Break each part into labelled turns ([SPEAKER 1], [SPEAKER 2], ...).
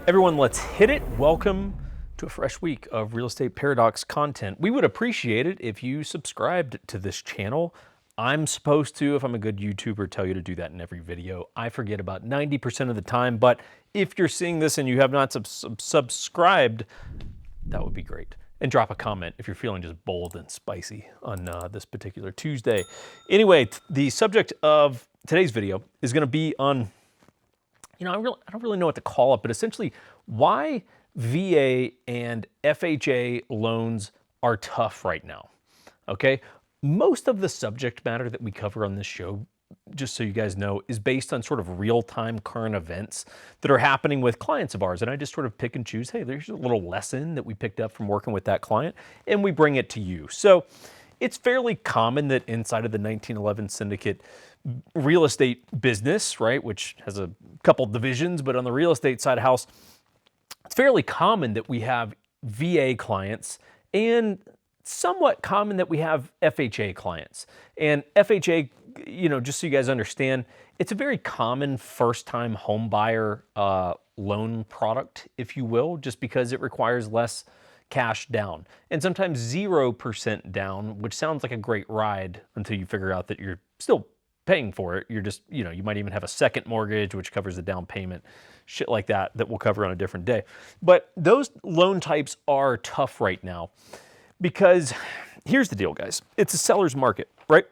[SPEAKER 1] Everyone, let's hit it. Welcome to a fresh week of Real Estate Paradox content. We would appreciate it if you subscribed to this channel. I'm supposed to, if I'm a good YouTuber, tell you to do that in every video. I forget about 90% of the time, but if you're seeing this and you have not subscribed, that would be great. And drop a comment if you're feeling just bold and spicy on this particular Tuesday. Anyway, the subject of today's video is going to be on, I don't really know what to call it, but essentially why VA and FHA loans are tough right now, okay? Most of the subject matter that we cover on this show, just so you guys know, is based on sort of real-time current events that are happening with clients of ours. And I just sort of pick and choose, hey, there's a little lesson that we picked up from working with that client, and we bring it to you. So it's fairly common that inside of the 1911 Syndicate real estate business, right, which has a couple divisions, but on the real estate side of house, it's fairly common that we have VA clients and somewhat common that we have FHA clients. And FHA, just so you guys understand, it's a very common first-time home buyer loan product, if you will, just because it requires less cash down and sometimes 0% down, which sounds like a great ride until you figure out that you're still paying for it. You're just, you might even have a second mortgage, which covers the down payment, shit like that we'll cover on a different day. But those loan types are tough right now because here's the deal, guys. It's a seller's market, right?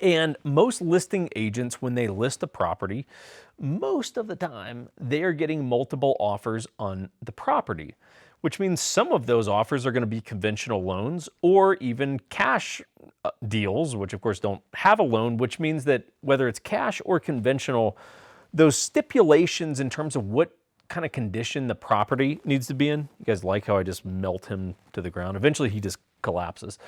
[SPEAKER 1] And most listing agents, when they list a property, most of the time they are getting multiple offers on the property, which means some of those offers are going to be conventional loans or even cash deals, which of course don't have a loan, which means that whether it's cash or conventional, those stipulations in terms of what kind of condition the property needs to be in. You guys like how I just melt him to the ground? Eventually he just collapses.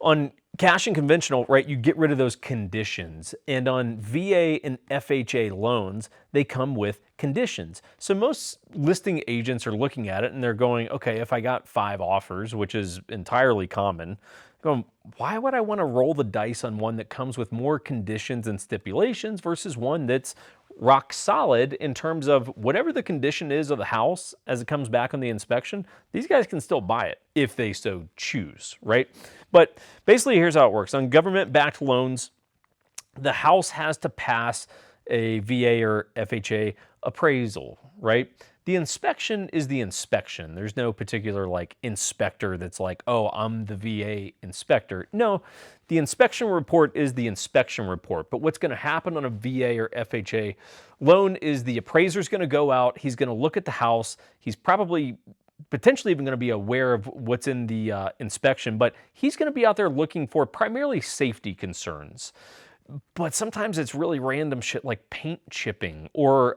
[SPEAKER 1] On cash and conventional, right, you get rid of those conditions. And on VA and FHA loans, they come with conditions. So most listing agents are looking at it and they're going, okay, if I got 5 offers, which is entirely common, going, why would I want to roll the dice on one that comes with more conditions and stipulations versus one that's rock solid in terms of whatever the condition is of the house as it comes back on the inspection, these guys can still buy it if they so choose, right? But basically, here's how it works. On government-backed loans, the house has to pass a VA or FHA appraisal, right? The inspection is the inspection. There's no particular inspector that's like, oh, I'm the VA inspector. No, the inspection report is the inspection report. But what's going to happen on a VA or FHA loan is the appraiser's going to go out. He's going to look at the house. He's probably potentially even going to be aware of what's in the inspection, but he's going to be out there looking for primarily safety concerns. But sometimes it's really random shit like paint chipping or,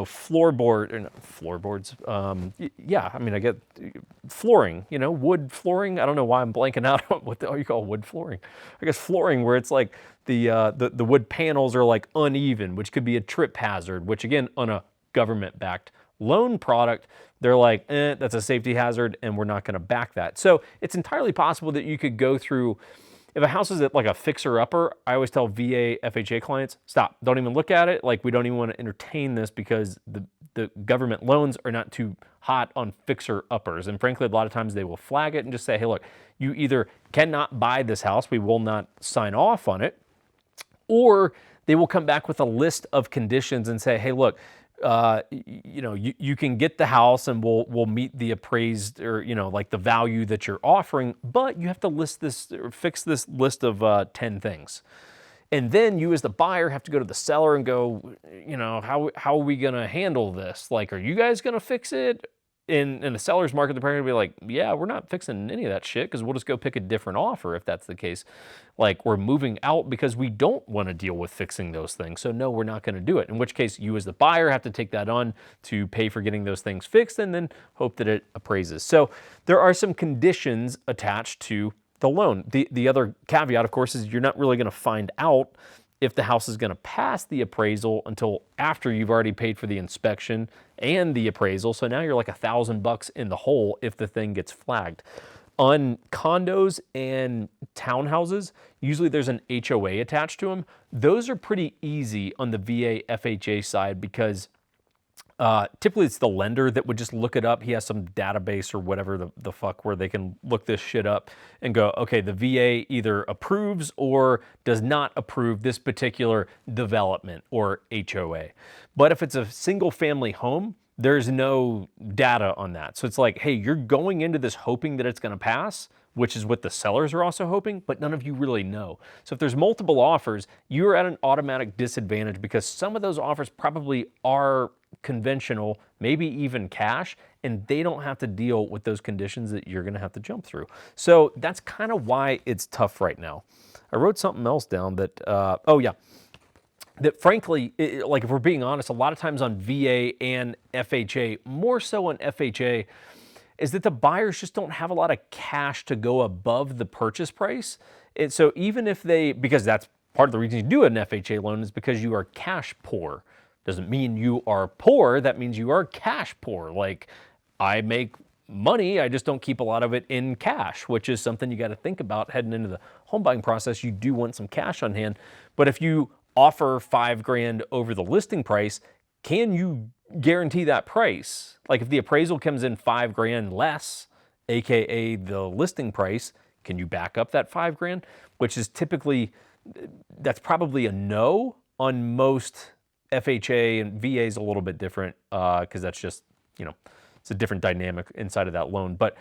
[SPEAKER 1] floorboards. Yeah, I mean, I get flooring, wood flooring. I don't know why I'm blanking out on what the hell you call wood flooring. I guess flooring where it's like the wood panels are like uneven, which could be a trip hazard, which again, on a government-backed loan product, they're like, that's a safety hazard and we're not going to back that. So it's entirely possible that you could go through. If a house is at like a fixer-upper, I always tell VA, FHA clients, stop, don't even look at it. Like, we don't even want to entertain this because the government loans are not too hot on fixer-uppers. And frankly, a lot of times they will flag it and just say, hey, look, you either cannot buy this house, we will not sign off on it, or they will come back with a list of conditions and say, hey, look, you can get the house and we'll meet the appraised or, the value that you're offering, but you have to list this or fix this list of 10 things. And then you as the buyer have to go to the seller and go, how are we going to handle this? Like, are you guys going to fix it? In the seller's market, they're probably gonna be like, yeah, we're not fixing any of that shit because we'll just go pick a different offer if that's the case. Like, we're moving out because we don't want to deal with fixing those things. So no, we're not going to do it. In which case, you as the buyer have to take that on to pay for getting those things fixed and then hope that it appraises. So there are some conditions attached to the loan. The other caveat, of course, is you're not really going to find out if the house is going to pass the appraisal until after you've already paid for the inspection and the appraisal. So now you're like $1,000 in the hole if the thing gets flagged. On condos and townhouses, usually there's an HOA attached to them. Those are pretty easy on the VA FHA side because typically it's the lender that would just look it up. He has some database or whatever the fuck where they can look this shit up and go, okay, the VA either approves or does not approve this particular development or HOA. But if it's a single family home, there's no data on that. So it's like, hey, you're going into this hoping that it's going to pass, which is what the sellers are also hoping, but none of you really know. So if there's multiple offers, you're at an automatic disadvantage because some of those offers probably are conventional, maybe even cash, and they don't have to deal with those conditions that you're going to have to jump through. So that's kind of why it's tough right now. I wrote something else down that, that frankly, like if we're being honest, a lot of times on VA and FHA, more so on FHA, is that the buyers just don't have a lot of cash to go above the purchase price. And so even if because that's part of the reason you do an FHA loan is because you are cash poor. Doesn't mean you are poor, that means you are cash poor. Like, I make money, I just don't keep a lot of it in cash, which is something you got to think about heading into the home buying process. You do want some cash on hand, but if you offer $5,000 over the listing price, can you guarantee that price? Like if the appraisal comes in $5,000 less, AKA the listing price, can you back up that $5,000? Which is typically, that's probably a no on most FHA, and VA is a little bit different because that's just, it's a different dynamic inside of that loan, but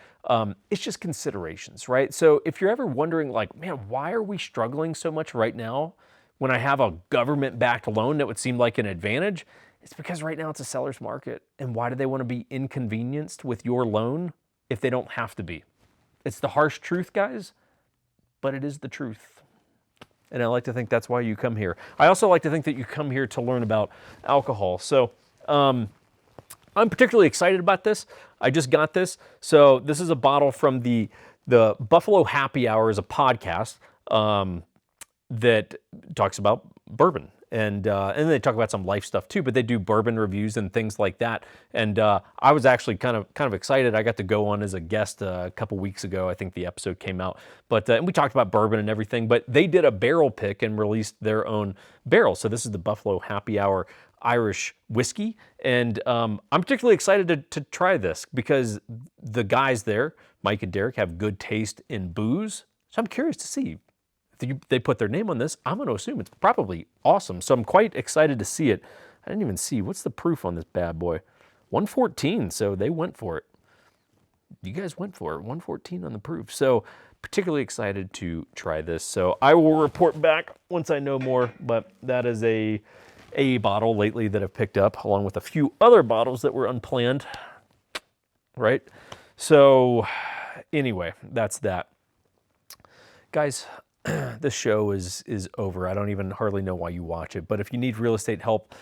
[SPEAKER 1] it's just considerations, right? So if you're ever wondering like, man, why are we struggling so much right now when I have a government-backed loan that would seem like an advantage? It's because right now it's a seller's market. And why do they want to be inconvenienced with your loan if they don't have to be? It's the harsh truth, guys, but it is the truth. And I like to think that's why you come here. I also like to think that you come here to learn about alcohol. So I'm particularly excited about this. I just got this. So this is a bottle from the Buffalo Happy Hour, is a podcast that talks about bourbon. And they talk about some life stuff too, but they do bourbon reviews and things like that. And I was actually kind of excited. I got to go on as a guest a couple weeks ago. I think the episode came out, but and we talked about bourbon and everything. But they did a barrel pick and released their own barrel. So this is the Buffalo Happy Hour Irish whiskey, and I'm particularly excited to try this because the guys there, Mike and Derek, have good taste in booze. So I'm curious to see. They put their name on this, I'm going to assume it's probably awesome. So I'm quite excited to see it. I didn't even see, what's the proof on this bad boy? 114, so they went for it. You guys went for it, 114 on the proof. So particularly excited to try this. So I will report back once I know more, but that is a bottle lately that I've picked up, along with a few other bottles that were unplanned, right? So anyway, that's that. Guys, this show is over. I don't even hardly know why you watch it, but if you need real estate help,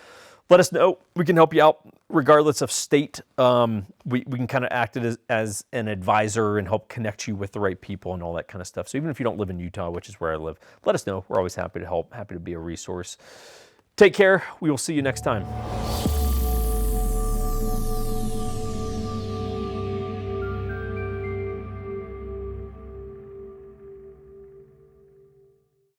[SPEAKER 1] let us know. We can help you out regardless of state. We can kind of act as an advisor and help connect you with the right people and all that kind of stuff. So even if you don't live in Utah, which is where I live, let us know. We're always happy to help, happy to be a resource. Take care. We will see you next time.